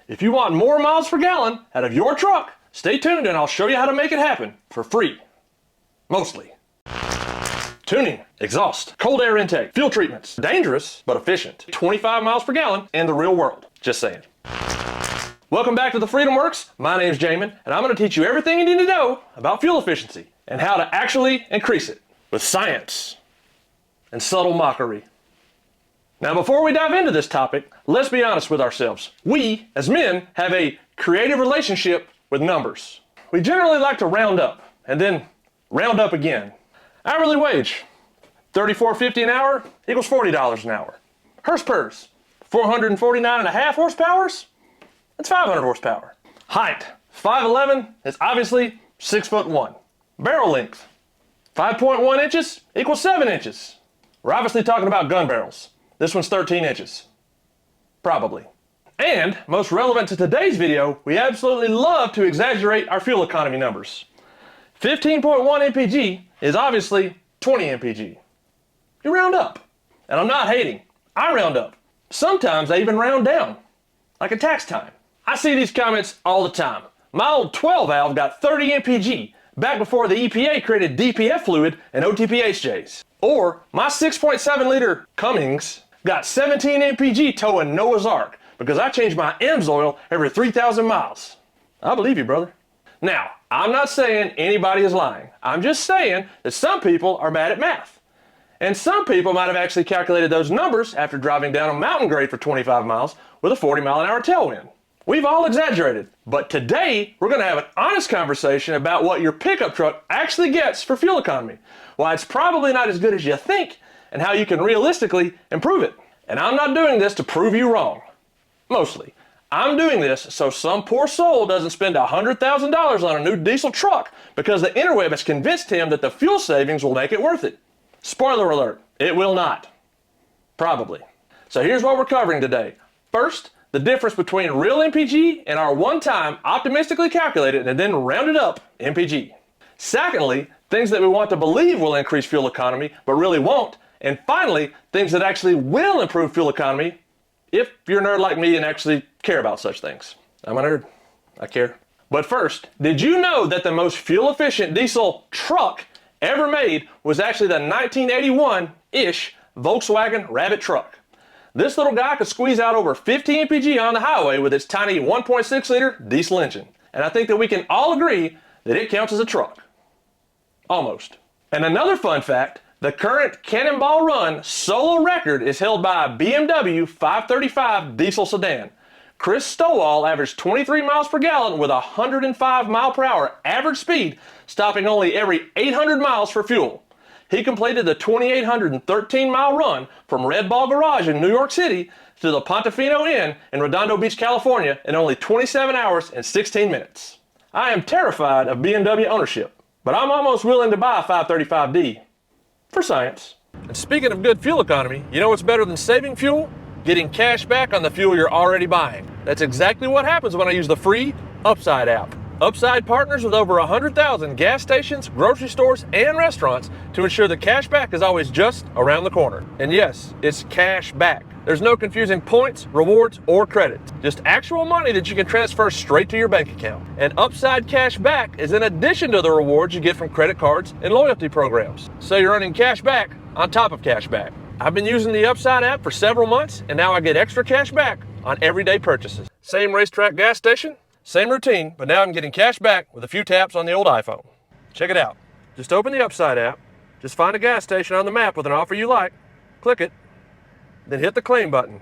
If you want more miles per gallon out of your truck, stay tuned and I'll show you how to make it happen for free. Mostly. Tuning, exhaust, cold air intake, fuel treatments. Dangerous, but efficient. 25 miles per gallon in the real world. Just saying. Welcome back to the Freedom Works. My name's Jamin, and I'm going to teach you everything you need to know about fuel efficiency and how to actually increase it with science and subtle mockery. Now, before we dive into this topic, let's be honest with ourselves. We, as men, have a creative relationship with numbers. We generally like to round up and then round up again. Hourly wage, $34.50 an hour equals $40 an hour. Horsepower, 449.5 horsepower, that's 500 horsepower. Height, 5'11", is obviously 6'1". Barrel length, 5.1 inches equals 7 inches. We're obviously talking about gun barrels. This one's 13 inches. Probably. And, most relevant to today's video, we absolutely love to exaggerate our fuel economy numbers. 15.1 MPG is obviously 20 MPG. You round up. And I'm not hating. I round up. Sometimes I even round down. Like at tax time. I see these comments all the time. My old 12 valve got 30 MPG back before the EPA created DPF fluid and OTPHJs. Or my 6.7 liter Cummins got 17 MPG towing Noah's Ark because I change my EMS oil every 3,000 miles. I believe you, brother. Now, I'm not saying anybody is lying. I'm just saying that some people are bad at math. And some people might have actually calculated those numbers after driving down a mountain grade for 25 miles with a 40-mile-an-hour tailwind. We've all exaggerated, but today we're going to have an honest conversation about what your pickup truck actually gets for fuel economy, why it's probably not as good as you think, and how you can realistically improve it. And I'm not doing this to prove you wrong. Mostly. I'm doing this so some poor soul doesn't spend $100,000 on a new diesel truck because the interweb has convinced him that the fuel savings will make it worth it. Spoiler alert, it will not. Probably. So here's what we're covering today. First, the difference between real MPG and our one-time optimistically calculated and then rounded up MPG. Secondly, things that we want to believe will increase fuel economy but really won't. And finally, things that actually will improve fuel economy if you're a nerd like me and actually care about such things. I'm a nerd. I care. But first, did you know that the most fuel-efficient diesel truck ever made was actually the 1981-ish Volkswagen Rabbit truck? This little guy could squeeze out over 50 MPG on the highway with its tiny 1.6-liter diesel engine. And I think that we can all agree that it counts as a truck. Almost. And another fun fact, the current Cannonball Run solo record is held by a BMW 535 diesel sedan. Chris Stowall averaged 23 miles per gallon with 105 mile per hour average speed, stopping only every 800 miles for fuel. He completed the 2,813 mile run from Red Ball Garage in New York City to the Pontefino Inn in Redondo Beach, California in only 27 hours and 16 minutes. I am terrified of BMW ownership, but I'm almost willing to buy a 535D. For science. And speaking of good fuel economy, you know what's better than saving fuel? Getting cash back on the fuel you're already buying. That's exactly what happens when I use the free Upside app. Upside partners with over 100,000 gas stations, grocery stores, and restaurants to ensure the cash back is always just around the corner. And yes, it's cash back. There's no confusing points, rewards, or credits. Just actual money that you can transfer straight to your bank account. And Upside Cash Back is in addition to the rewards you get from credit cards and loyalty programs. So you're earning cash back on top of cash back. I've been using the Upside app for several months, and now I get extra cash back on everyday purchases. Same racetrack gas station, same routine, but now I'm getting cash back with a few taps on the old iPhone. Check it out. Just open the Upside app, just find a gas station on the map with an offer you like, click it, then hit the claim button,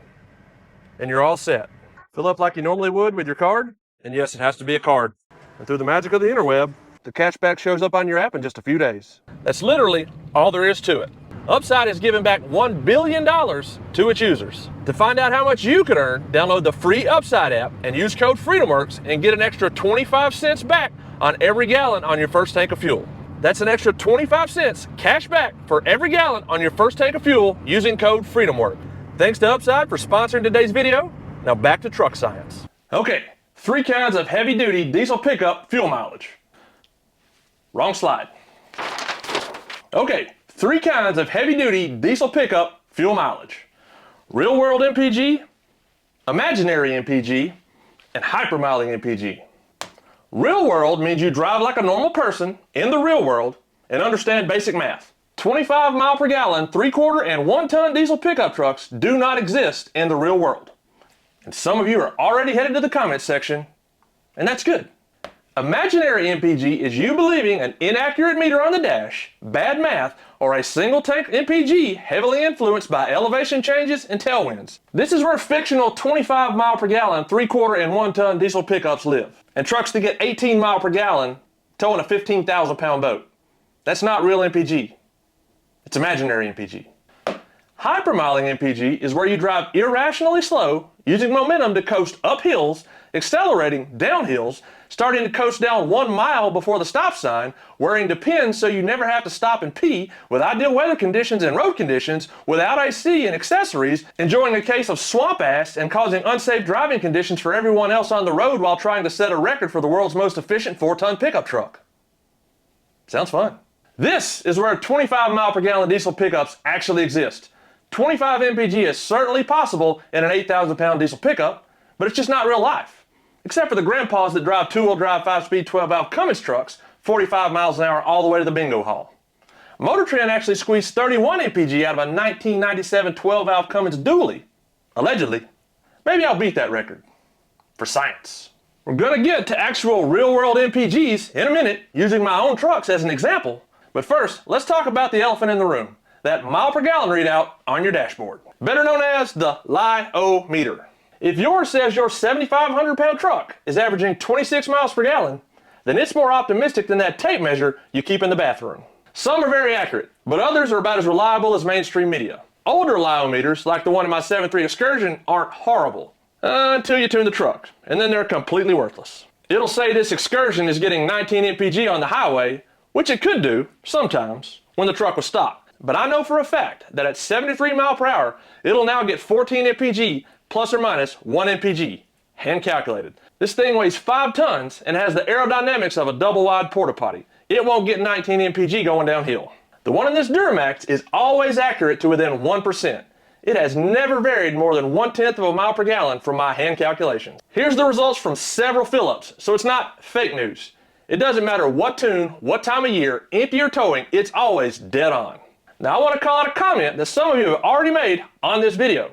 and you're all set. Fill up like you normally would with your card, and yes, it has to be a card. And through the magic of the interweb, the cashback shows up on your app in just a few days. That's literally all there is to it. Upside has given back $1 billion to its users. To find out how much you could earn, download the free Upside app and use code FreedomWorks and get an extra 25 cents back on every gallon on your first tank of fuel. That's an extra 25 cents cash back for every gallon on your first tank of fuel using code FreedomWorks. Thanks to Upside for sponsoring today's video. Now back to truck science. Okay, 3 kinds of heavy-duty diesel pickup fuel mileage. Wrong slide. Okay, 3 kinds of heavy-duty diesel pickup fuel mileage. Real-world MPG, Imaginary MPG, and hypermiling MPG. Real world means you drive like a normal person in the real world and understand basic math. 25 mile per gallon, 3/4 and 1 ton diesel pickup trucks do not exist in the real world. And some of you are already headed to the comments section, and that's good. Imaginary MPG is you believing an inaccurate meter on the dash, bad math, or a single tank MPG heavily influenced by elevation changes and tailwinds. This is where fictional 25 mile per gallon, 3/4 and 1 ton diesel pickups live, and trucks that get 18 mile per gallon towing a 15,000 pound boat. That's not real MPG. It's imaginary MPG. Hypermiling MPG is where you drive irrationally slow, using momentum to coast up hills, accelerating down hills, starting to coast down 1 mile before the stop sign, wearing Depends so you never have to stop and pee, with ideal weather conditions and road conditions, without AC and accessories, enjoying a case of swamp ass and causing unsafe driving conditions for everyone else on the road while trying to set a record for the world's most efficient 4-ton pickup truck. Sounds fun. This is where 25 mile per gallon diesel pickups actually exist. 25 MPG is certainly possible in an 8,000 pound diesel pickup, but it's just not real life. Except for the grandpas that drive 2-wheel drive 5-speed 12-valve Cummins trucks 45 miles an hour all the way to the bingo hall. Motor Trend actually squeezed 31 MPG out of a 1997 12-valve Cummins dually. Allegedly. Maybe I'll beat that record. For science. We're gonna get to actual real-world MPGs in a minute, using my own trucks as an example. But first, let's talk about the elephant in the room. That mile per gallon readout on your dashboard. Better known as the LI-O-meter. If yours says your 7,500 pound truck is averaging 26 miles per gallon, then it's more optimistic than that tape measure you keep in the bathroom. Some are very accurate, but others are about as reliable as mainstream media. Older LI-O meters, like the one in my 7.3 Excursion, aren't horrible. Until you tune the truck, and then they're completely worthless. It'll say this Excursion is getting 19 MPG on the highway, which it could do, sometimes, when the truck was stopped. But I know for a fact that at 73 miles per hour, it'll now get 14 MPG plus or minus 1 MPG, hand calculated. This thing weighs 5 tons and has the aerodynamics of a double-wide porta potty. It won't get 19 MPG going downhill. The one in this Duramax is always accurate to within 1%. It has never varied more than 1/10 of a mile per gallon from my hand calculations. Here's the results from several fill-ups, so it's not fake news. It doesn't matter what tune, what time of year, empty or towing, it's always dead on. Now I want to call out a comment that some of you have already made on this video,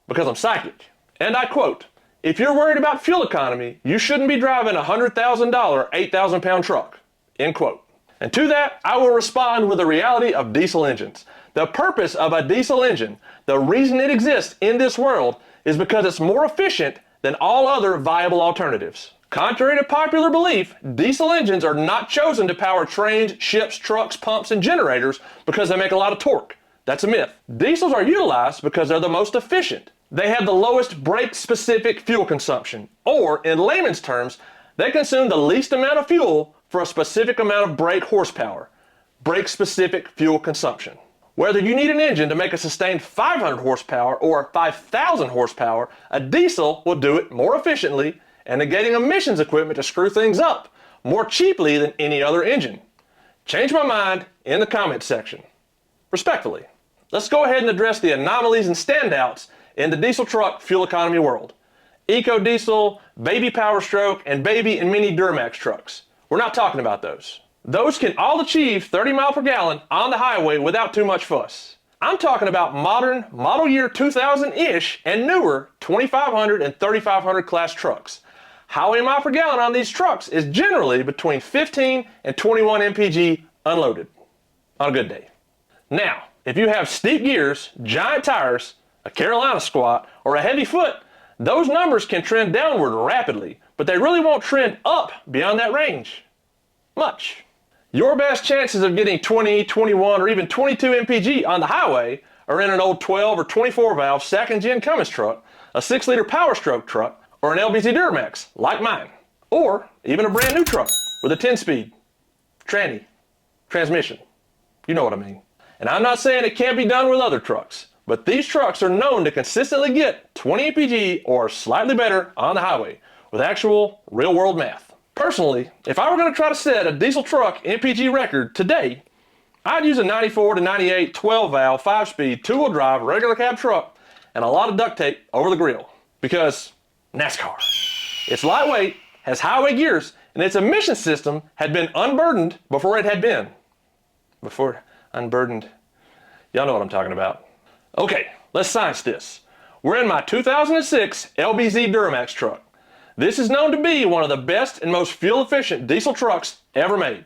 because I'm psychic. And I quote, if you're worried about fuel economy, you shouldn't be driving a $100,000, 8,000 pound truck, end quote. And to that, I will respond with the reality of diesel engines. The purpose of a diesel engine, the reason it exists in this world, is because it's more efficient than all other viable alternatives. Contrary to popular belief, diesel engines are not chosen to power trains, ships, trucks, pumps, and generators because they make a lot of torque. That's a myth. Diesels are utilized because they're the most efficient. They have the lowest brake-specific fuel consumption, or in layman's terms, they consume the least amount of fuel for a specific amount of brake horsepower. Brake-specific fuel consumption. Whether you need an engine to make a sustained 500 horsepower or 5,000 horsepower, a diesel will do it more efficiently and negating emissions equipment to screw things up more cheaply than any other engine. Change my mind in the comments section. Respectfully, let's go ahead and address the anomalies and standouts in the diesel truck fuel economy world. Eco Diesel, Baby Power Stroke, and Baby and Mini Duramax trucks. We're not talking about those. Those can all achieve 30 miles per gallon on the highway without too much fuss. I'm talking about modern, model year 2000-ish and newer 2500 and 3500 class trucks. Highway mile per gallon on these trucks is generally between 15 and 21 MPG unloaded on a good day. Now, if you have steep gears, giant tires, a Carolina squat, or a heavy foot, those numbers can trend downward rapidly, but they really won't trend up beyond that range much. Your best chances of getting 20, 21, or even 22 MPG on the highway are in an old 12 or 24 valve 2nd gen Cummins truck, a 6-liter Power Stroke truck, or an LBZ Duramax, like mine. Or even a brand new truck with a 10-speed, tranny, transmission. You know what I mean. And I'm not saying it can't be done with other trucks, but these trucks are known to consistently get 20 MPG or slightly better on the highway with actual real-world math. Personally, if I were going to try to set a diesel truck MPG record today, I'd use a 94 to 98 12-valve 5-speed 2-wheel drive regular cab truck and a lot of duct tape over the grill. Because NASCAR. It's lightweight, has highway gears, and its emission system had been unburdened before it had been. Unburdened. Y'all know what I'm talking about. Okay, let's science this. We're in my 2006 LBZ Duramax truck. This is known to be one of the best and most fuel-efficient diesel trucks ever made,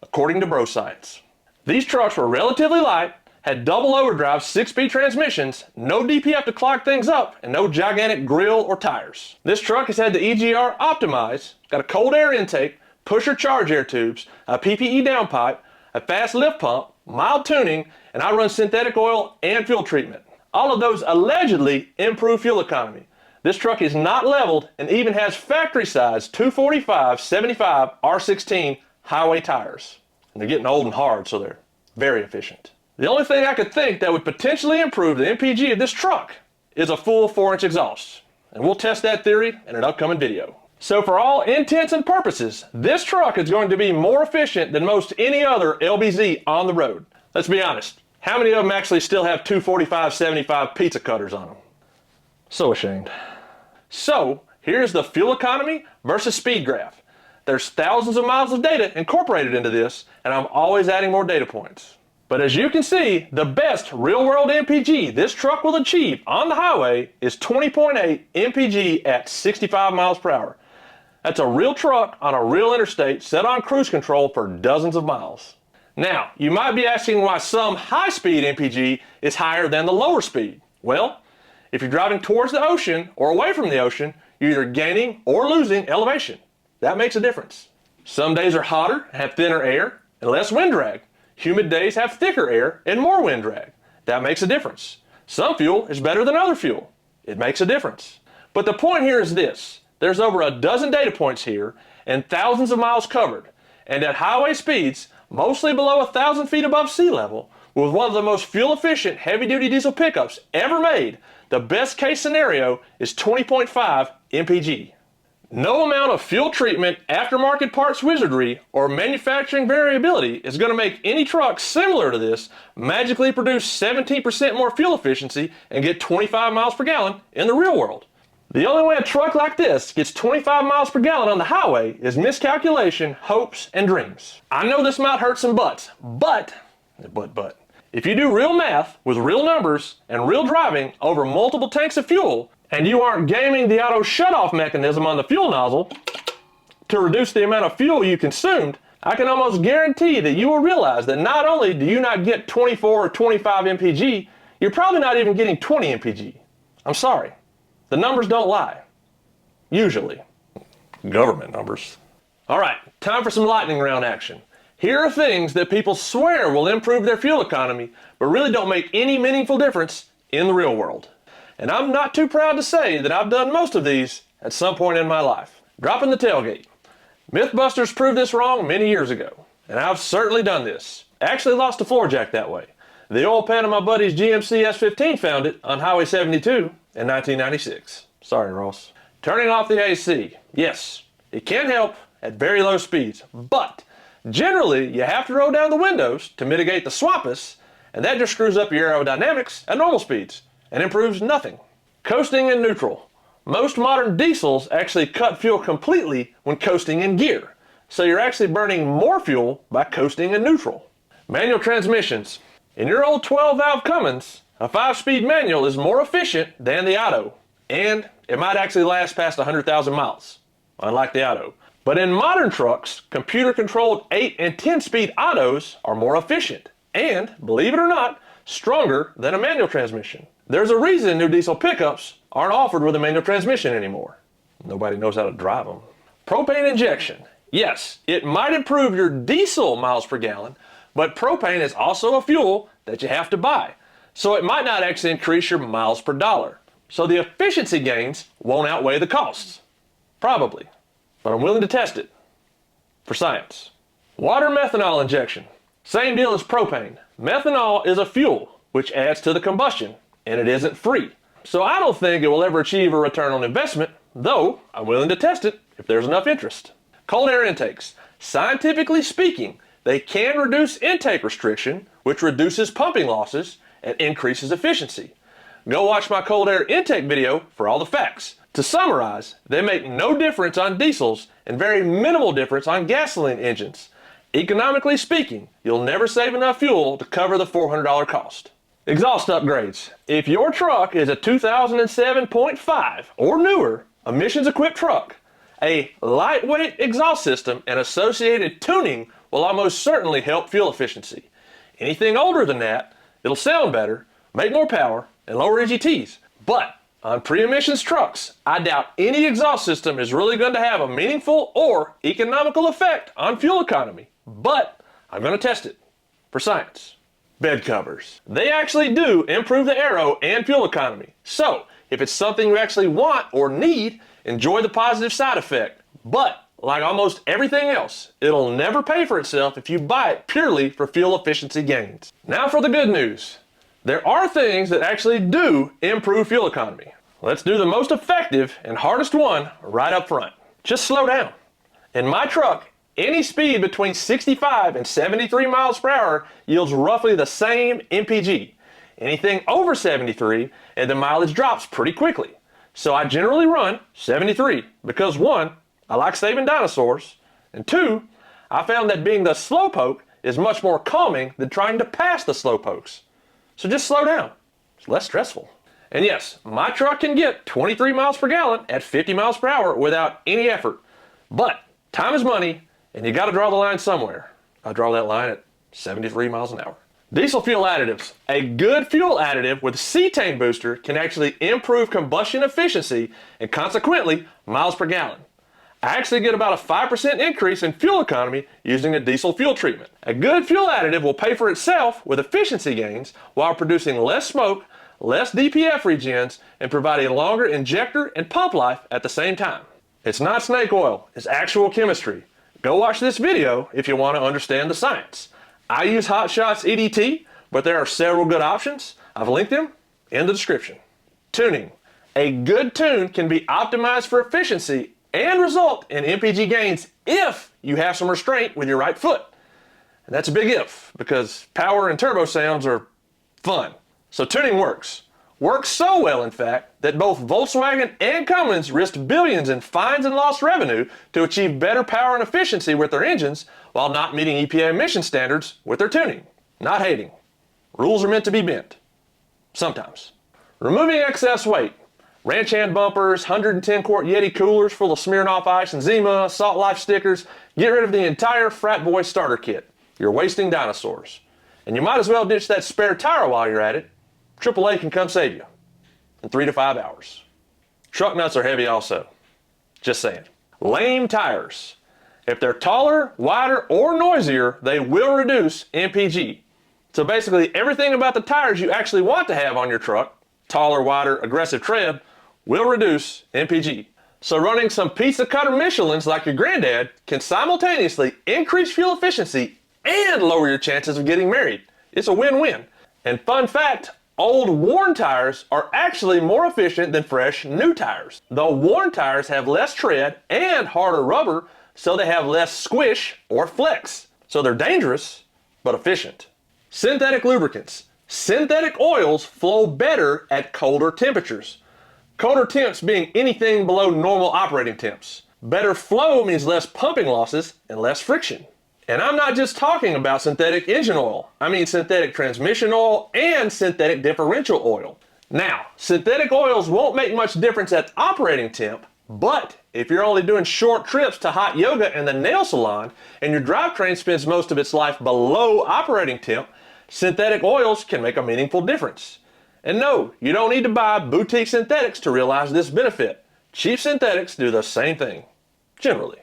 according to Bro Science. These trucks were relatively light, had double overdrive 6-speed transmissions, no DPF to clog things up, and no gigantic grille or tires. This truck has had the EGR optimized, got a cold air intake, pusher charge air tubes, a PPE downpipe, a fast lift pump, mild tuning, and I run synthetic oil and fuel treatment. All of those allegedly improve fuel economy. This truck is not leveled and even has factory size 245/75 R16 highway tires. And they're getting old and hard, so they're very efficient. The only thing I could think that would potentially improve the MPG of this truck is a full 4-inch exhaust. And we'll test that theory in an upcoming video. So for all intents and purposes, this truck is going to be more efficient than most any other LBZ on the road. Let's be honest, how many of them actually still have 245/75 pizza cutters on them? So ashamed. So here's the fuel economy versus speed graph. There's thousands of miles of data incorporated into this, and I'm always adding more data points. But as you can see, the best real-world MPG this truck will achieve on the highway is 20.8 MPG at 65 miles per hour. That's a real truck on a real interstate set on cruise control for dozens of miles. Now, you might be asking why some high-speed MPG is higher than the lower speed. Well, if you're driving towards the ocean or away from the ocean, you're either gaining or losing elevation. That makes a difference. Some days are hotter, have thinner air, and less wind drag. Humid days have thicker air and more wind drag. That makes a difference. Some fuel is better than other fuel. It makes a difference. But the point here is this. There's over a dozen data points here and thousands of miles covered. And at highway speeds, mostly below 1,000 feet above sea level, with one of the most fuel-efficient heavy-duty diesel pickups ever made, the best-case scenario is 20.5 MPG. No amount of fuel treatment, aftermarket parts wizardry, or manufacturing variability is going to make any truck similar to this magically produce 17% more fuel efficiency and get 25 miles per gallon in the real world. The only way a truck like this gets 25 miles per gallon on the highway is miscalculation, hopes, and dreams. I know this might hurt some butts, but if you do real math with real numbers and real driving over multiple tanks of fuel, and you aren't gaming the auto shutoff mechanism on the fuel nozzle to reduce the amount of fuel you consumed, I can almost guarantee that you will realize that not only do you not get 24 or 25 MPG, you're probably not even getting 20 MPG. I'm sorry. The numbers don't lie. Usually. Government numbers. All right, time for some lightning round action. Here are things that people swear will improve their fuel economy, but really don't make any meaningful difference in the real world. And I'm not too proud to say that I've done most of these at some point in my life. Dropping the tailgate. Mythbusters proved this wrong many years ago, and I've certainly done this. Actually lost a floor jack that way. The oil pan of my buddy's GMC S15 found it on Highway 72 in 1996. Sorry, Ross. Turning off the AC. Yes, it can help at very low speeds, but generally you have to roll down the windows to mitigate the swampus, and that just screws up your aerodynamics at normal speeds and improves nothing. Coasting in neutral. Most modern diesels actually cut fuel completely when coasting in gear, so you're actually burning more fuel by coasting in neutral. Manual transmissions. In your old 12-valve Cummins, a 5-speed manual is more efficient than the auto, and it might actually last past 100,000 miles, unlike the auto. But in modern trucks, computer-controlled 8 and 10-speed autos are more efficient, and, believe it or not, stronger than a manual transmission. There's a reason new diesel pickups aren't offered with a manual transmission anymore. Nobody knows how to drive them. Propane injection. Yes, it might improve your diesel miles per gallon, but propane is also a fuel that you have to buy. So it might not actually increase your miles per dollar. So the efficiency gains won't outweigh the costs. Probably. But I'm willing to test it. For science. Water methanol injection. Same deal as propane. Methanol is a fuel, which adds to the combustion, and it isn't free. So I don't think it will ever achieve a return on investment, though I'm willing to test it if there's enough interest. Cold air intakes. Scientifically speaking, they can reduce intake restriction, which reduces pumping losses and increases efficiency. Go watch my cold air intake video for all the facts. To summarize, they make no difference on diesels and very minimal difference on gasoline engines. Economically speaking, you'll never save enough fuel to cover the $400 cost. Exhaust upgrades. If your truck is a 2007.5 or newer emissions-equipped truck, a lightweight exhaust system and associated tuning will almost certainly help fuel efficiency. Anything older than that, it'll sound better, make more power, and lower EGTs. But on pre-emissions trucks, I doubt any exhaust system is really going to have a meaningful or economical effect on fuel economy. But I'm going to test it for science. Bed covers. They actually do improve the aero and fuel economy. So if it's something you actually want or need, enjoy the positive side effect. But like almost everything else, it'll never pay for itself if you buy it purely for fuel efficiency gains. Now for the good news. There are things that actually do improve fuel economy. Let's do the most effective and hardest one right up front. Just slow down. In my truck, any speed between 65 and 73 miles per hour yields roughly the same MPG. Anything over 73 and the mileage drops pretty quickly. So I generally run 73 because 1, I like saving dinosaurs, and 2, I found that being the slowpoke is much more calming than trying to pass the slowpokes. So just slow down. It's less stressful. And yes, my truck can get 23 miles per gallon at 50 miles per hour without any effort. But time is money, and you got to draw the line somewhere. I draw that line at 73 miles an hour. Diesel fuel additives. A good fuel additive with cetane booster can actually improve combustion efficiency and consequently miles per gallon. I actually get about a 5% increase in fuel economy using a diesel fuel treatment. A good fuel additive will pay for itself with efficiency gains while producing less smoke, less DPF regens, and providing longer injector and pump life at the same time. It's not snake oil, it's actual chemistry. Go watch this video if you want to understand the science. I use Hot Shots EDT, but there are several good options. I've linked them in the description. Tuning. A good tune can be optimized for efficiency and result in MPG gains if you have some restraint with your right foot. And that's a big if, because power and turbo sounds are fun. So tuning works. Works so well, in fact, that both Volkswagen and Cummins risked billions in fines and lost revenue to achieve better power and efficiency with their engines while not meeting EPA emission standards with their tuning. Not hating. Rules are meant to be bent. Sometimes. Removing excess weight. Ranch hand bumpers, 110-quart Yeti coolers full of Smirnoff Ice and Zima, Salt Life stickers. Get rid of the entire Frat Boy starter kit. You're wasting dinosaurs. And you might as well ditch that spare tire while you're at it. AAA can come save you in 3 to 5 hours. Truck nuts are heavy also. Just saying. Lame tires. If they're taller, wider, or noisier, they will reduce MPG. So basically everything about the tires you actually want to have on your truck, taller, wider, aggressive tread, will reduce MPG. So running some pizza cutter Michelins like your granddad can simultaneously increase fuel efficiency and lower your chances of getting married. It's a win-win. And fun fact, old worn tires are actually more efficient than fresh new tires. The worn tires have less tread and harder rubber, so they have less squish or flex. So they're dangerous, but efficient. Synthetic lubricants. Synthetic oils flow better at colder temperatures. Colder temps being anything below normal operating temps. Better flow means less pumping losses and less friction. And I'm not just talking about synthetic engine oil. I mean synthetic transmission oil and synthetic differential oil. Now, synthetic oils won't make much difference at operating temp, but if you're only doing short trips to hot yoga and the nail salon, and your drivetrain spends most of its life below operating temp, synthetic oils can make a meaningful difference. And no, you don't need to buy boutique synthetics to realize this benefit. Cheap synthetics do the same thing, generally.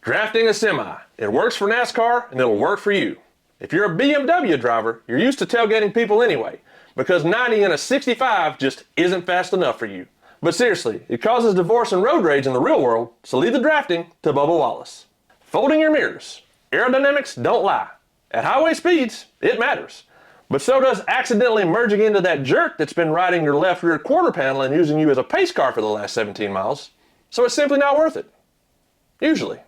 Drafting a semi. It works for NASCAR and it'll work for you. If you're a BMW driver, you're used to tailgating people anyway, because 90 in a 65 just isn't fast enough for you. But seriously, it causes divorce and road rage in the real world, so leave the drafting to Bubba Wallace. Folding your mirrors. Aerodynamics don't lie. At highway speeds, it matters. But so does accidentally merging into that jerk that's been riding your left rear quarter panel and using you as a pace car for the last 17 miles. So it's simply not worth it. Usually.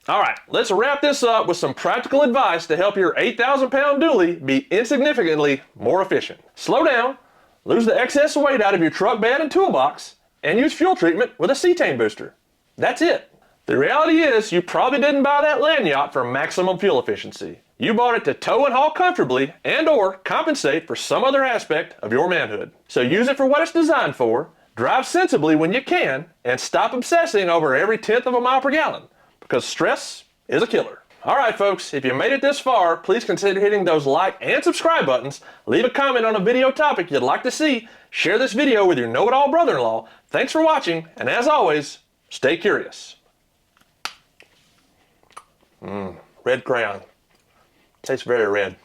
Alright, let's wrap this up with some practical advice to help your 8,000-pound dually be insignificantly more efficient. Slow down, lose the excess weight out of your truck bed and toolbox, and use fuel treatment with a cetane booster. That's it. The reality is you probably didn't buy that land yacht for maximum fuel efficiency. You bought it to tow and haul comfortably and or compensate for some other aspect of your manhood. So use it for what it's designed for, drive sensibly when you can, and stop obsessing over every 1/10 of a mile per gallon, because stress is a killer. Alright folks, if you made it this far, please consider hitting those like and subscribe buttons, leave a comment on a video topic you'd like to see, share this video with your know-it-all brother-in-law. Thanks for watching, and as always, stay curious. Red crayon. Tastes very red.